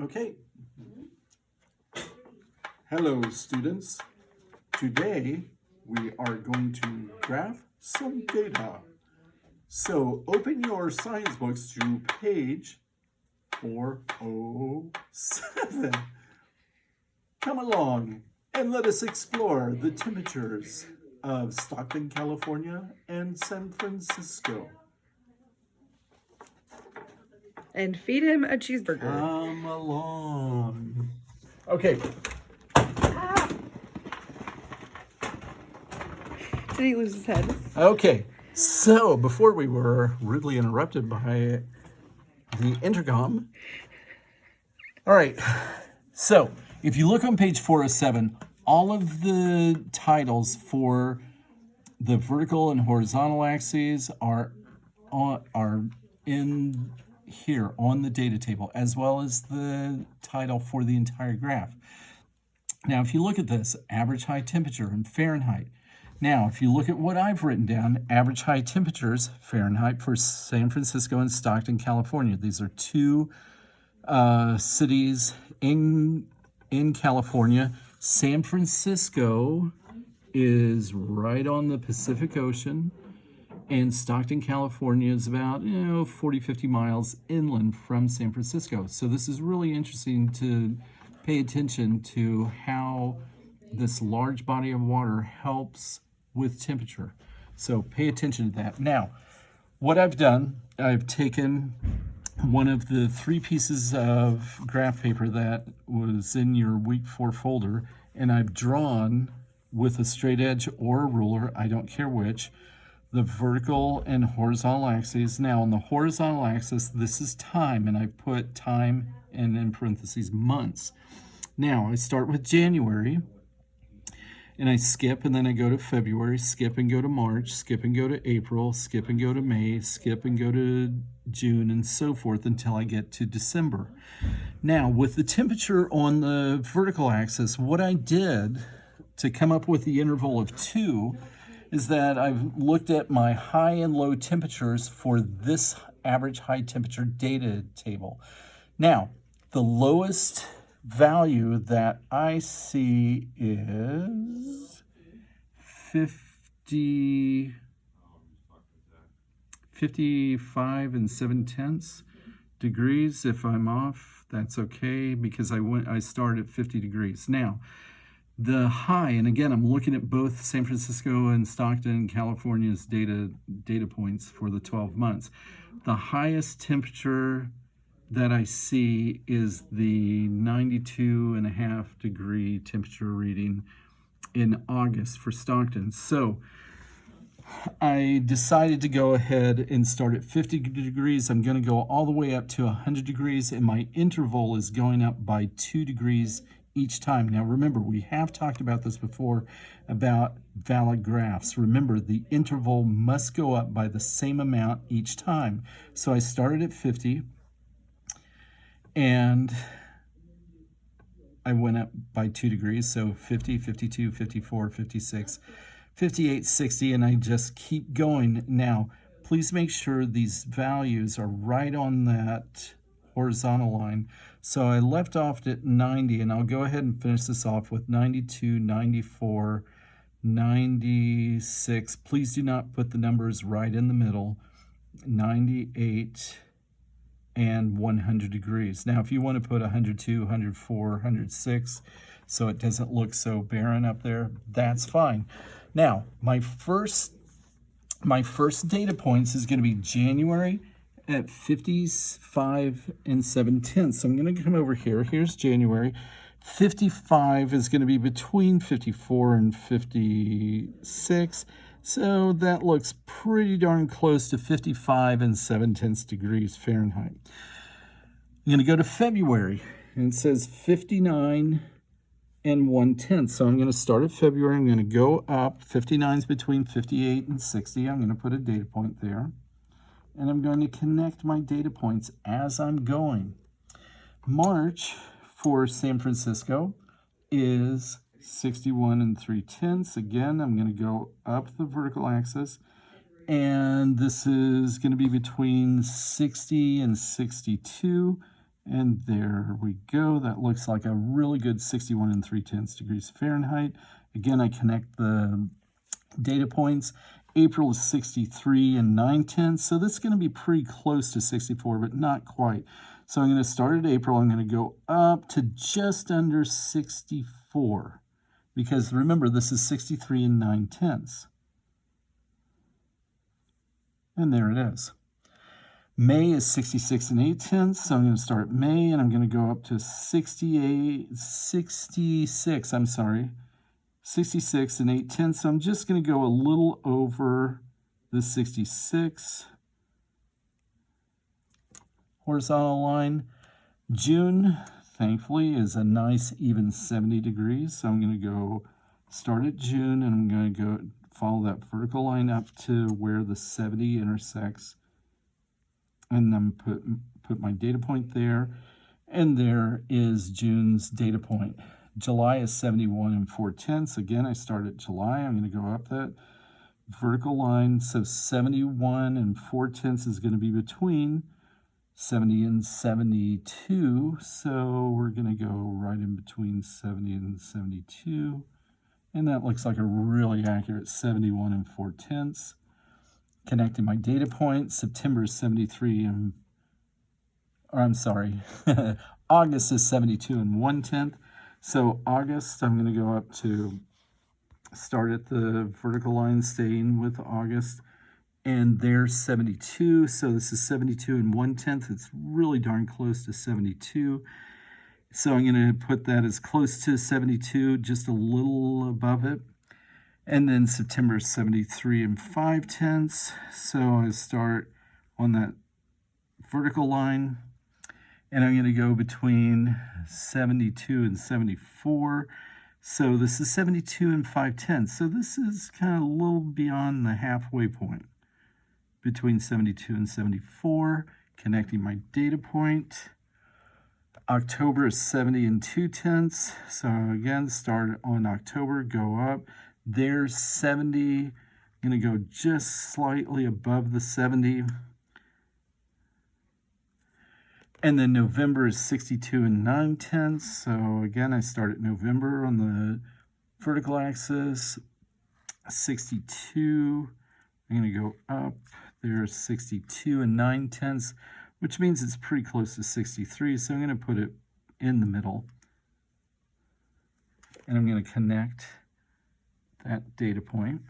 Okay. Hello, students. Today we are going to graph some data. So open your science books to page 407. Come along and let us explore the temperatures of Stockton, California and San Francisco. And feed him a cheeseburger. Come along. Okay. Did he lose his head? Okay. So before we were rudely interrupted by the intercom. All right. So if you look on page 407, all of the titles for the vertical and horizontal axes are in here on the data table, as well as the title for the entire graph. Now, if you look at this, average high temperature in Fahrenheit. Now, if you look at what I've written down, average high temperatures, Fahrenheit, for San Francisco and Stockton, California. These are two cities in California. San Francisco is right on the Pacific Ocean, and Stockton, California is about 40, 50 miles inland from San Francisco. So this is really interesting to pay attention to how this large body of water helps with temperature. So pay attention to that. Now, what I've done, I've taken one of the 3 pieces of graph paper that was in your week 4 folder, and I've drawn with a straight edge or a ruler, I don't care which, the vertical and horizontal axes. Now on the horizontal axis, this is time, and I put time and in parentheses months. Now I start with January, and I skip, and then I go to February, skip and go to March, skip and go to April, skip and go to May, skip and go to June, and so forth until I get to December. Now with the temperature on the vertical axis, what I did to come up with the interval of 2 is that I've looked at my high and low temperatures for this average high temperature data table. Now, the lowest value that I see is 55 7/10 degrees. If I'm off, that's okay, because I start at 50 degrees. Now, the high, and again, I'm looking at both San Francisco and Stockton, California's data points for the 12 months. The highest temperature that I see is the 92.5 degree temperature reading in August for Stockton. So I decided to go ahead and start at 50 degrees. I'm going to go all the way up to 100 degrees, and my interval is going up by 2 degrees each time. Now remember, we have talked about this before about valid graphs. Remember, the interval must go up by the same amount each time. So I started at 50, and I went up by 2 degrees. So 50, 52, 54, 56, 58, 60, and I just keep going. Now, please make sure these values are right on that horizontal line. So I left off at 90, and I'll go ahead and finish this off with 92, 94, 96. Please do not put the numbers right in the middle. 98 and 100 degrees. Now, if you want to put 102, 104, 106, so it doesn't look so barren up there, that's fine. Now, my first data points is going to be January at 55 7/10. So I'm going to come over here. Here's January. 55 is going to be between 54 and 56. So that looks pretty darn close to 55 7/10 degrees Fahrenheit. I'm going to go to February, and it says 59 1/10. So I'm going to start at February. I'm going to go up. 59 is between 58 and 60. I'm going to put a data point there. And I'm going to connect my data points as I'm going. March for San Francisco is 61 3/10. Again, I'm going to go up the vertical axis, and this is going to be between 60 and 62. And there we go. That looks like a really good 61 and 3/10 degrees Fahrenheit. Again, I connect the data points. April is 63 and 9/10. So this is going to be pretty close to 64, but not quite. So I'm going to start at April. I'm going to go up to just under 64. Because remember, this is 63 and 9/10. And there it is. May is 66 and 8/10, so I'm going to start May, and I'm going to go up to 66, I'm sorry, 66 and 8/10, so I'm just going to go a little over the 66 horizontal line. June, thankfully, is a nice even 70 degrees, so I'm going to go start at June, and I'm going to go follow that vertical line up to where the 70 intersects, and then put my data point there, and there is June's data point. July is 71 and 4/10. Again, I start at July. I'm going to go up that vertical line. So 71 and 4/10 is going to be between 70 and 72. So we're going to go right in between 70 and 72. And that looks like a really accurate 71 and 4/10. Connecting my data point, September is 73 and, or I'm sorry, August is 72 and 1/10. So August, I'm going to go up to start at the vertical line, staying with August, and there's 72. So this is 72 and 1/10. It's really darn close to 72. So I'm going to put that as close to 72, just a little above it. And then September is 73 and 5/10. So I start on that vertical line, and I'm going to go between 72 and 74. So this is 72 and 5/10. So this is kind of a little beyond the halfway point between 72 and 74, connecting my data point. October is 70 and 2/10. So again, start on October, go up. There's 70. I'm going to go just slightly above the 70. And then November is 62 and 9/10. So again, I start at November on the vertical axis. 62. I'm going to go up. There's 62 and 9/10, which means it's pretty close to 63. So I'm going to put it in the middle. And I'm going to connect that data point.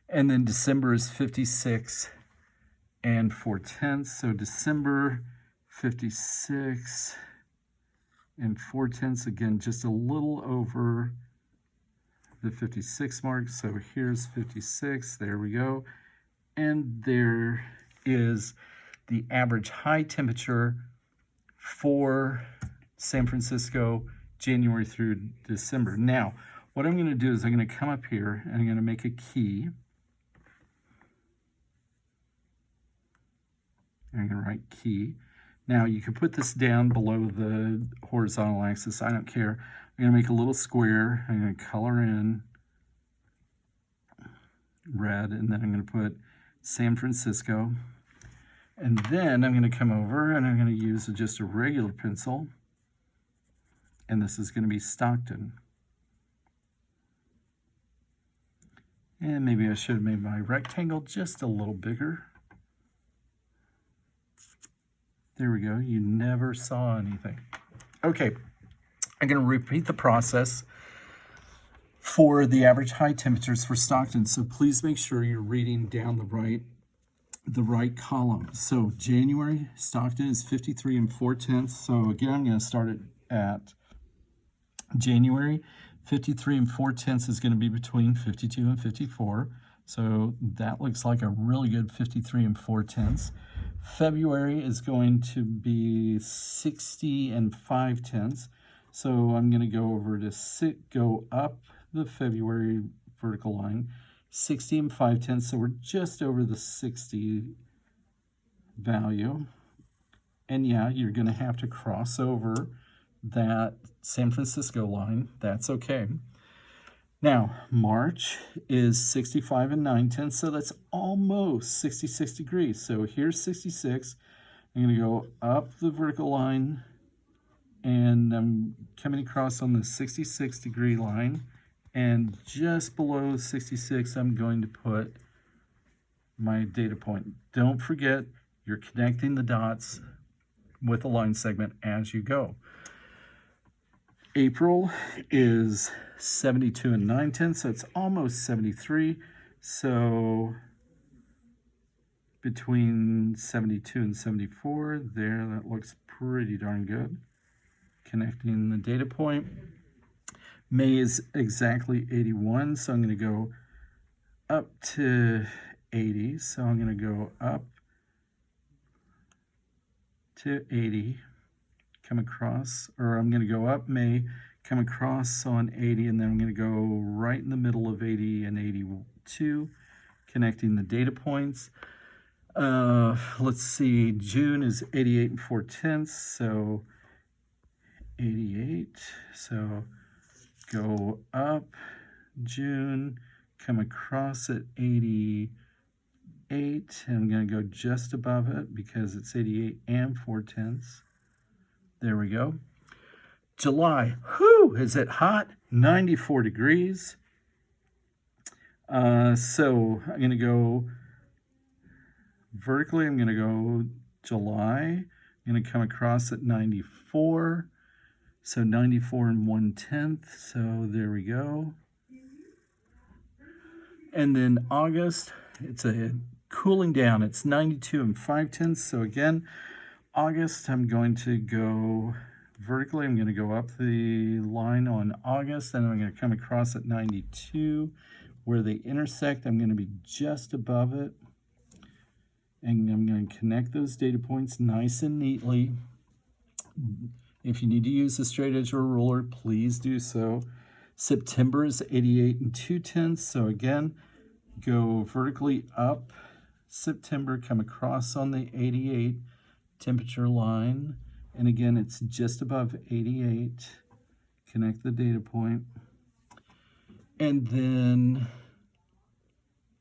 And then December is 56 and 4/10. So December, 56 and 4/10. Again, just a little over the 56 mark. So here's 56. There we go. And there is the average high temperature for San Francisco, January through December. Now, what I'm going to do is I'm going to come up here and I'm going to make a key. I'm going to write key. Now, you can put this down below the horizontal axis. I don't care. I'm going to make a little square. I'm going to color in red, and then I'm going to put San Francisco. And then I'm going to come over and I'm going to use just a regular pencil. And this is going to be Stockton. And maybe I should have made my rectangle just a little bigger. There we go. You never saw anything. Okay, I'm going to repeat the process for the average high temperatures for Stockton. So please make sure you're reading down the right column. So January, Stockton is 53 and 4/10. So again, I'm going to start it at January. 53 and 4/10 is going to be between 52 and 54. So that looks like a really good 53 and 4/10. February is going to be 60 and 5/10. So I'm going to go over to go up the February vertical line, 60 and 5/10. So we're just over the 60 value. And yeah, you're going to have to cross over that San Francisco line. That's okay. Now, March is 65 and 9/10, so that's almost 66 degrees. So here's 66, I'm going to go up the vertical line, and I'm coming across on the 66-degree line. And just below 66, I'm going to put my data point. Don't forget, you're connecting the dots with a line segment as you go. April is 72 and 9/10, so it's almost 73. So between 72 and 74, there, that looks pretty darn good. Connecting the data point. May is exactly 81, so I'm going to go up to 80. So I'm going to go up to 80, come across, or I'm going to go up May, come across on 80, and then I'm going to go right in the middle of 80 and 82, connecting the data points. Let's see, June is 88 and 4/10, so 88, so go up June, come across at 88, and I'm going to go just above it because it's 88 and 4/10. There we go. July, whew, is it hot? 94 degrees. So I'm going to go vertically, I'm going to go July. I'm going to come across at 94. So 94 and 1/10. So there we go. And then August, it's a cooling down. It's 92 and 5/10. So again, August, I'm going to go vertically. I'm going to go up the line on August, and I'm going to come across at 92. Where they intersect, I'm going to be just above it. And I'm going to connect those data points nice and neatly. If you need to use a straight edge or a ruler, please do so. September is 88 and 2/10. So again, go vertically up September, come across on the 88 temperature line. And again, it's just above 88. Connect the data point. And then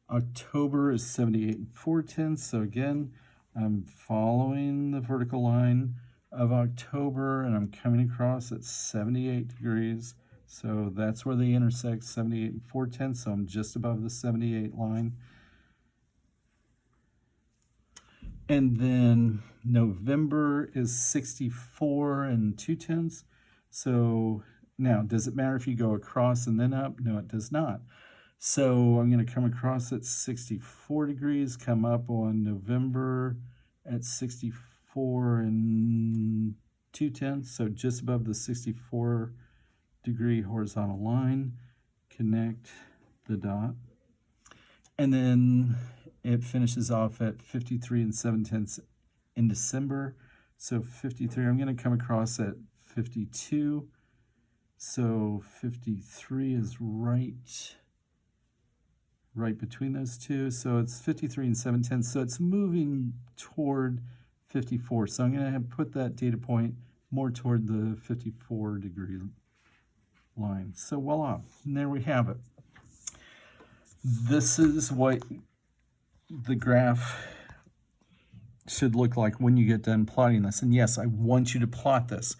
October is 78 and 4/10. So again, I'm following the vertical line of October, and I'm coming across at 78 degrees. So that's where they intersect, 78 and 4/10. So I'm just above the 78 line. And then November is 64 and 2/10. So now, does it matter if you go across and then up? No, it does not. So I'm going to come across at 64 degrees, come up on November at 64 and 2/10. So just above the 64 degree horizontal line, connect the dot. And then it finishes off at 53 and 7/10 in December. So 53, I'm going to come across at 52. So 53 is right between those two. So it's 53 and 7/10. So it's moving toward 54. So I'm going to put that data point more toward the 54 degree line. So voila, and there we have it. This is what the graph should look like when you get done plotting this. And yes, I want you to plot this.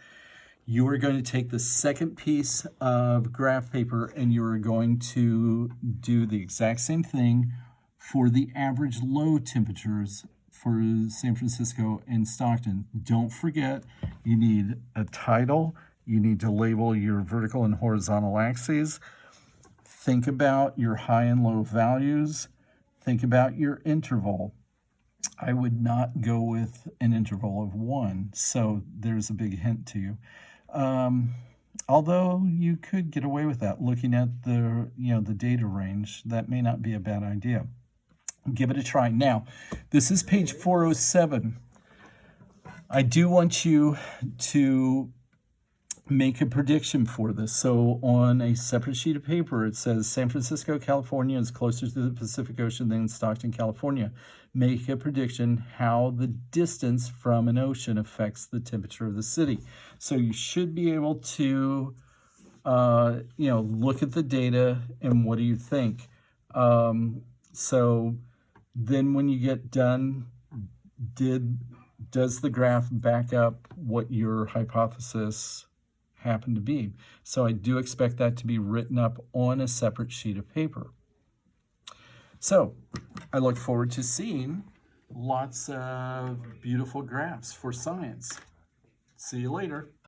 You are going to take the second piece of graph paper and you are going to do the exact same thing for the average low temperatures for San Francisco and Stockton. Don't forget, you need a title. You need to label your vertical and horizontal axes. Think about your high and low values. Think about your interval. I would not go with an interval of 1, so there's a big hint to you. Although you could get away with that looking at the data range. That may not be a bad idea. Give it a try. Now, this is page 407. I do want you to make a prediction for this. So on a separate sheet of paper, it says San Francisco, California is closer to the Pacific Ocean than Stockton, California. Make a prediction how the distance from an ocean affects the temperature of the city. So you should be able to, look at the data and what do you think? So then when you get done, did does the graph back up what your hypothesis happened to be? So I do expect that to be written up on a separate sheet of paper. So I look forward to seeing lots of beautiful graphs for science. See you later.